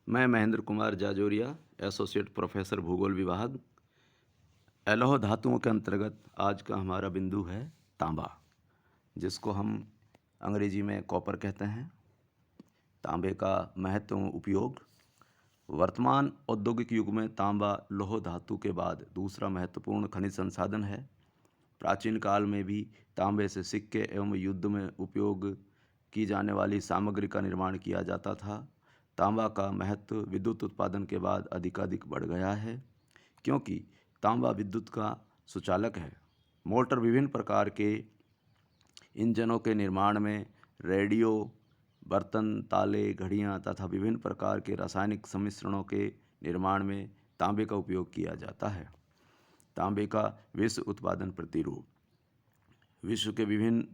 मैं Mahendra Kumar Jajoria, associate professor भूगोल विभाग। एलौह धातुओं के अंतर्गत आज का हमारा बिंदु है तांबा, जिसको हम अंग्रेजी में कॉपर कहते हैं। तांबे का महत्व एवं उपयोग। वर्तमान औद्योगिक युग में तांबा लौह धातु के बाद दूसरा महत्वपूर्ण खनिज संसाधन है। प्राचीन काल में भी तांबे से सिक्के एवं युद्ध में उपयोग की जाने वाली सामग्री का निर्माण किया जाता था। तांबा का महत्व विद्युत उत्पादन के बाद अधिकाधिक बढ़ गया है, क्योंकि तांबा विद्युत का सुचालक है। मोटर विभिन्न प्रकार के इंजनों के निर्माण में, रेडियो, बर्तन, ताले, घड़ियाँ तथा विभिन्न प्रकार के रासायनिक सम्मिश्रणों के निर्माण में तांबे का उपयोग किया जाता है। तांबे का विश्व उत्पादन प्रतिरूप। विश्व के विभिन्न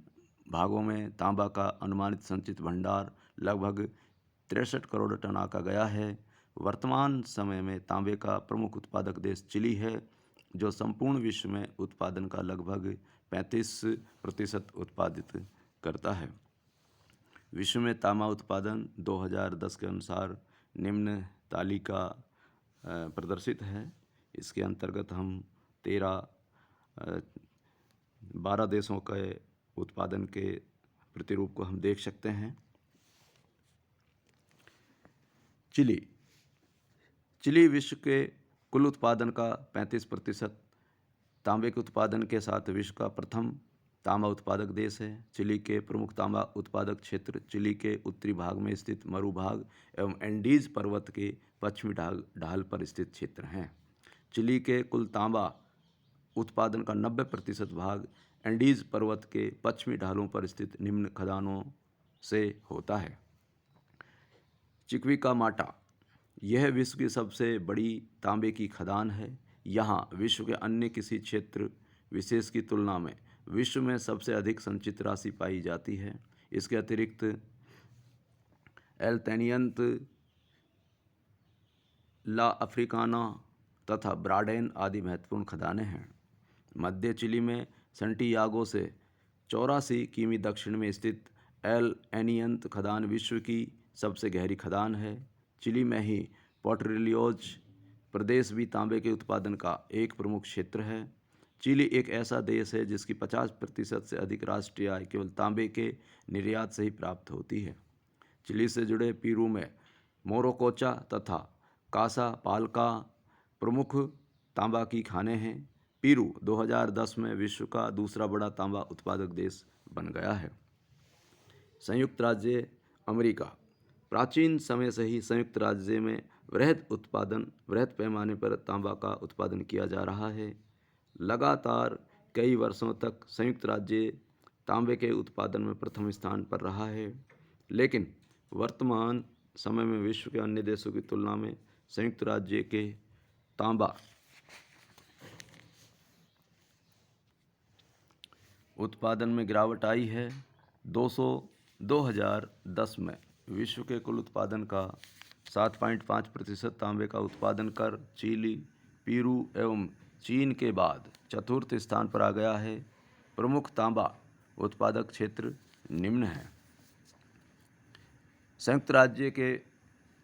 भागों में तांबा का अनुमानित संचित भंडार लगभग 63 करोड़ टन आका गया है। वर्तमान समय में तांबे का प्रमुख उत्पादक देश चिली है, जो संपूर्ण विश्व में उत्पादन का लगभग 35% उत्पादित करता है। विश्व में तांबा उत्पादन 2010 के अनुसार निम्न तालिका प्रदर्शित है। इसके अंतर्गत हम 12 देशों के उत्पादन के प्रतिरूप को हम देख सकते हैं। चिली विश्व के कुल उत्पादन का 35% तांबे के उत्पादन के साथ विश्व का प्रथम तांबा उत्पादक देश है। चिली के प्रमुख तांबा उत्पादक क्षेत्र चिली के उत्तरी भाग में स्थित मरुभाग एवं एंडीज पर्वत के पश्चिमी ढाल पर स्थित क्षेत्र हैं। चिली के कुल तांबा उत्पादन का 90% भाग एंडीज पर्वत के पश्चिमी ढालों पर स्थित निम्न खदानों से होता है। चिक्विकामाटा, यह विश्व की सबसे बड़ी तांबे की खदान है। यहाँ विश्व के अन्य किसी क्षेत्र विशेष की तुलना में विश्व में सबसे अधिक संचित राशि पाई जाती है। इसके अतिरिक्त एल्तेनियंत, ला अफ्रीकाना तथा ब्राडेन आदि महत्वपूर्ण खदानें हैं। मध्य चिली में सैंटियागो से 84 किमी दक्षिण में स्थित एल एनियंत खदान विश्व की सबसे गहरी खदान है। चिली में ही पोर्टोरियोज प्रदेश भी तांबे के उत्पादन का एक प्रमुख क्षेत्र है। चिली एक ऐसा देश है जिसकी 50% से अधिक राष्ट्रीय आय केवल तांबे के निर्यात से ही प्राप्त होती है। चिली से जुड़े पीरू में मोरोकोचा तथा कासा पालका प्रमुख तांबा की खानें हैं। पीरू 2010 में विश्व का दूसरा बड़ा तांबा उत्पादक देश बन गया है। संयुक्त राज्य अमेरिका, प्राचीन समय से ही संयुक्त राज्य में वृहद पैमाने पर तांबा का उत्पादन किया जा रहा है। लगातार कई वर्षों तक संयुक्त राज्य तांबे के उत्पादन में प्रथम स्थान पर रहा है, लेकिन वर्तमान समय में विश्व के अन्य देशों की तुलना में संयुक्त राज्य के तांबा उत्पादन में गिरावट आई है। 2010 में विश्व के कुल उत्पादन का 7.5% तांबे का उत्पादन कर चिली, पीरू एवं चीन के बाद चतुर्थ स्थान पर आ गया है। प्रमुख तांबा उत्पादक क्षेत्र निम्न हैं। संयुक्त राज्य के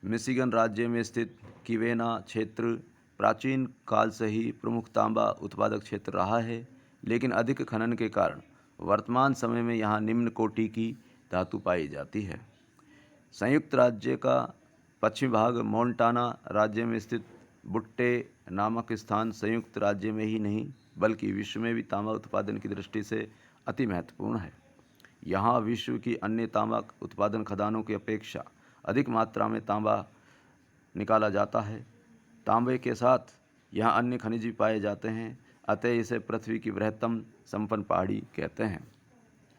मिशिगन राज्य में स्थित किवेना क्षेत्र प्राचीन काल से ही प्रमुख तांबा उत्पादक क्षेत्र रहा है, लेकिन अधिक खनन के कारण वर्तमान समय में यहाँ निम्न कोटि की धातु पाई जाती है। संयुक्त राज्य का पश्चिमी भाग मोंटाना राज्य में स्थित बुट्टे नामक स्थान संयुक्त राज्य में ही नहीं बल्कि विश्व में भी तांबा उत्पादन की दृष्टि से अति महत्वपूर्ण है। यहाँ विश्व की अन्य तांबा उत्पादन खदानों की अपेक्षा अधिक मात्रा में तांबा निकाला जाता है। तांबे के साथ यहाँ अन्य खनिज भी पाए जाते हैं, अतः इसे पृथ्वी की बृहत्तम संपन्न पहाड़ी कहते हैं।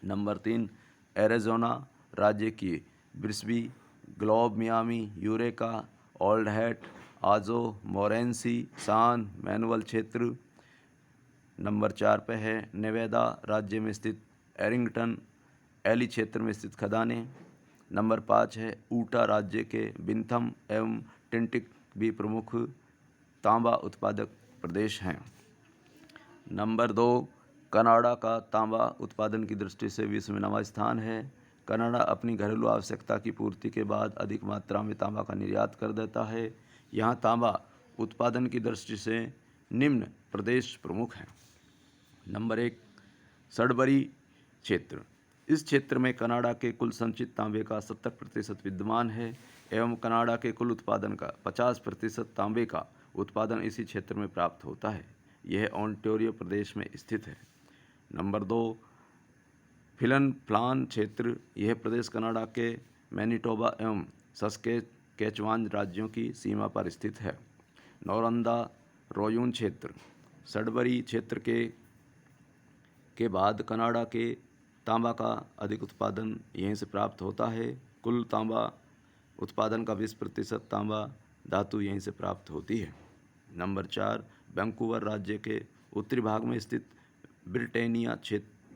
नंबर 3, एरिज़ोना राज्य की Bisbee, Globe, Miami, Eureka, Old Hat, Ajo, Morenci, सान मैनुअल क्षेत्र। नंबर 4 पे है नेवादा राज्य में स्थित एरिंगटन एली क्षेत्र में स्थित खदानें। नंबर 5 है ऊटा राज्य के बिंथम एवं टिंटिक भी प्रमुख तांबा उत्पादक प्रदेश हैं। नंबर 2, कनाडा का तांबा उत्पादन की दृष्टि से विश्व में 9वां स्थान है। कनाडा अपनी घरेलू आवश्यकता की पूर्ति के बाद अधिक मात्रा में तांबा का निर्यात कर देता है। यहाँ तांबा उत्पादन की दृष्टि से निम्न प्रदेश प्रमुख हैं। नंबर 1, सडबरी क्षेत्र। इस क्षेत्र में कनाडा के कुल संचित तांबे का 70% विद्यमान है एवं कनाडा के कुल उत्पादन का 50% तांबे का उत्पादन इसी क्षेत्र में प्राप्त होता है। यह ओंटारियो प्रदेश में स्थित है। नंबर 2, फिलन फ्लान क्षेत्र। यह प्रदेश कनाडा के मैनिटोबा एवं सस्केचुवान राज्यों की सीमा पर स्थित है। नौरंदा रोयून क्षेत्र। सडबरी क्षेत्र के बाद कनाडा के तांबा का अधिक उत्पादन यहीं से प्राप्त होता है। कुल तांबा उत्पादन का 20% तांबा धातु यहीं से प्राप्त होती है। नंबर 4, वैंकूवर राज्य के उत्तरी भाग में स्थित ब्रिटेनिया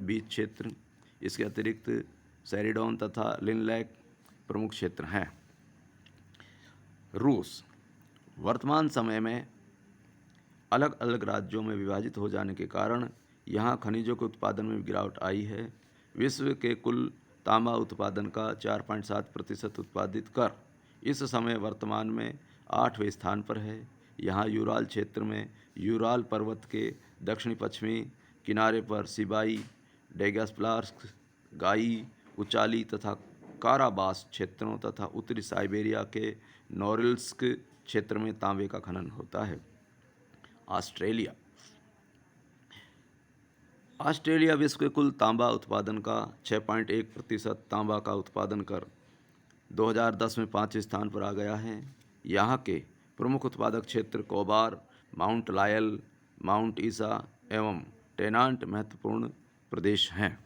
बीच क्षेत्र। इसके अतिरिक्त शेरिडॉन तथा लिनलैक प्रमुख क्षेत्र हैं। रूस वर्तमान समय में अलग अलग राज्यों में विभाजित हो जाने के कारण यहाँ खनिजों के उत्पादन में गिरावट आई है। विश्व के कुल तांबा उत्पादन का 4.7% उत्पादित कर इस समय वर्तमान में 8वें स्थान पर है। यहाँ यूराल क्षेत्र में यूराल पर्वत के दक्षिणी पश्चिमी किनारे पर सिबाई, डेगास्प्लार्स्क, गाई, उचाली तथा काराबास क्षेत्रों तथा उत्तरी साइबेरिया के नोरिल्स्क क्षेत्र में तांबे का खनन होता है। ऑस्ट्रेलिया विश्व के कुल तांबा उत्पादन का 6.1% तांबा का उत्पादन कर 2010 में 5वें स्थान पर आ गया है। यहाँ के प्रमुख उत्पादक क्षेत्र कोबार, माउंट लायल, माउंट ईसा एवं टेनांट महत्वपूर्ण प्रदेश हैं।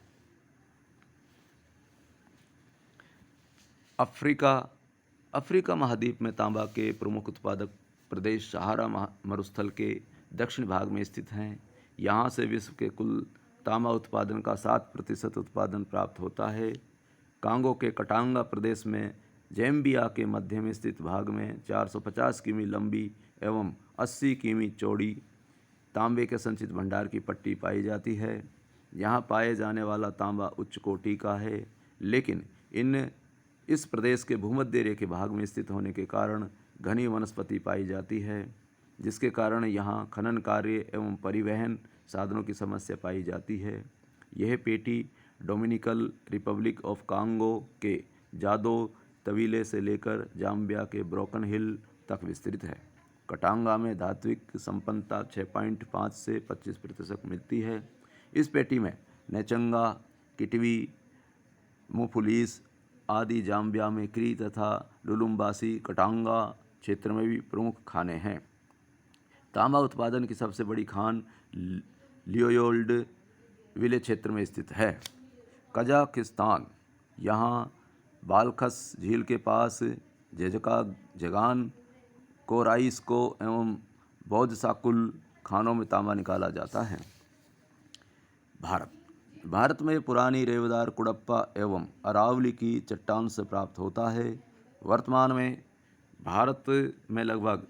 अफ्रीका महाद्वीप में तांबा के प्रमुख उत्पादक प्रदेश सहारा मरुस्थल के दक्षिण भाग में स्थित हैं। यहाँ से विश्व के कुल तांबा उत्पादन का 7% उत्पादन प्राप्त होता है। कांगो के कटांगा प्रदेश में ज़ैम्बिया के मध्य में स्थित भाग में 450 किमी लंबी एवं 80 किमी चौड़ी तांबे के संचित भंडार की पट्टी पाई जाती है। यहाँ पाए जाने वाला तांबा उच्च कोटि का है, लेकिन इस प्रदेश के भूमध्य रेखा भाग में स्थित होने के कारण घनी वनस्पति पाई जाती है, जिसके कारण यहाँ खनन कार्य एवं परिवहन साधनों की समस्या पाई जाती है। यह पेटी डोमिनिकन रिपब्लिक ऑफ कांगो के जादो तवीले से लेकर जाम्बिया के ब्रोकन हिल तक विस्तृत है। कटांगा में धात्विक संपन्नता 6.5 से 25% मिलती है। इस पेटी में नेचंगा, किटवी, मुफुलिस आदि जाम्बिया में क्री तथा लुलुम्बासी कटांगा क्षेत्र में भी प्रमुख खाने हैं। तांबा उत्पादन की सबसे बड़ी खान लियोयोल्ड विले क्षेत्र में स्थित है। कजाकिस्तान। यहाँ बालखस झील के पास जेजकाजगान, कोराइस्को एवं बोझसाकुल खानों में तांबा निकाला जाता है। भारत में पुरानी रेवदार कुड़प्पा एवं अरावली की चट्टान से प्राप्त होता है। वर्तमान में भारत में लगभग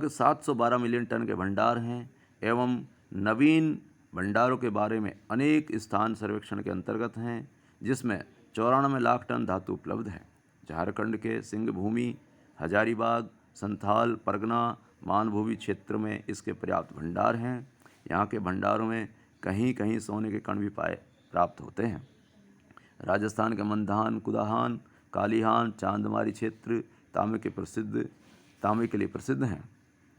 712 मिलियन टन के भंडार हैं एवं नवीन भंडारों के बारे में अनेक स्थान सर्वेक्षण के अंतर्गत हैं, जिसमें 94 लाख टन धातु उपलब्ध है। झारखंड के सिंहभूमि, हजारीबाग, संथाल परगना, मानभूमि क्षेत्र में इसके पर्याप्त भंडार हैं। यहाँ के भंडारों में कहीं कहीं सोने के कण भी प्राप्त होते हैं। राजस्थान के मंधान, कुदाहान, कालीहान, चांदमारी क्षेत्र तांबे के लिए प्रसिद्ध हैं।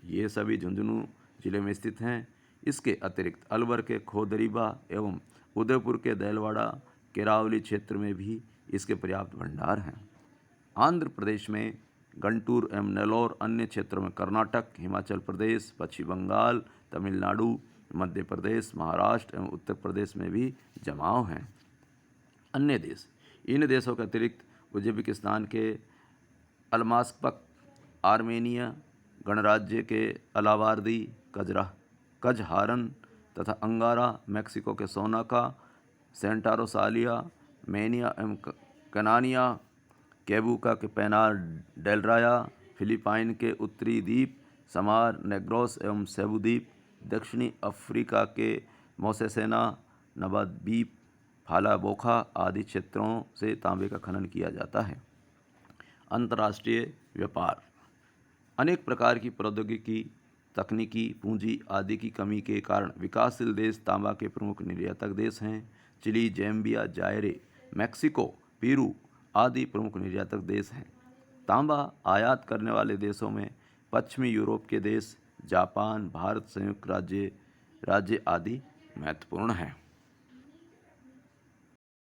ये सभी झुंझुनू जिले में स्थित हैं। इसके अतिरिक्त अलवर के खोदरीबा एवं उदयपुर के देलवाड़ा, केरावली क्षेत्र में भी इसके पर्याप्त भंडार हैं। आंध्र प्रदेश में गंटूर एवं नेल्लोर, अन्य क्षेत्रों में कर्नाटक, हिमाचल प्रदेश, पश्चिम बंगाल, तमिलनाडु, मध्य प्रदेश, महाराष्ट्र एवं उत्तर प्रदेश में भी जमाव हैं। अन्य देश। इन देशों के अतिरिक्त उज्बेकिस्तान के अल्मास्पक, आर्मेनिया गणराज्य के अलावार्दी, कजहारन तथा अंगारा, मैक्सिको के सोनाका, सेंटा रोसालिया, मेनिया एवं कनानिया, केबुका के पेनार डेल राया, फिलिपाइन के उत्तरी द्वीप, समार, नेग्रोस एवं सेबू द्वीप, दक्षिणी अफ्रीका के मोसेसेना, नबाबीप, फाला बोखा आदि क्षेत्रों से तांबे का खनन किया जाता है। अंतर्राष्ट्रीय व्यापार। अनेक प्रकार की प्रौद्योगिकी, तकनीकी, पूंजी आदि की कमी के कारण विकासशील देश तांबा के प्रमुख निर्यातक देश हैं। Chile, Zambia, Zaire, Mexico, Peru आदि प्रमुख निर्यातक देश हैं। तांबा आयात करने वाले देशों में पश्चिमी यूरोप के देश, जापान, भारत, संयुक्त राज्य आदि महत्वपूर्ण हैं।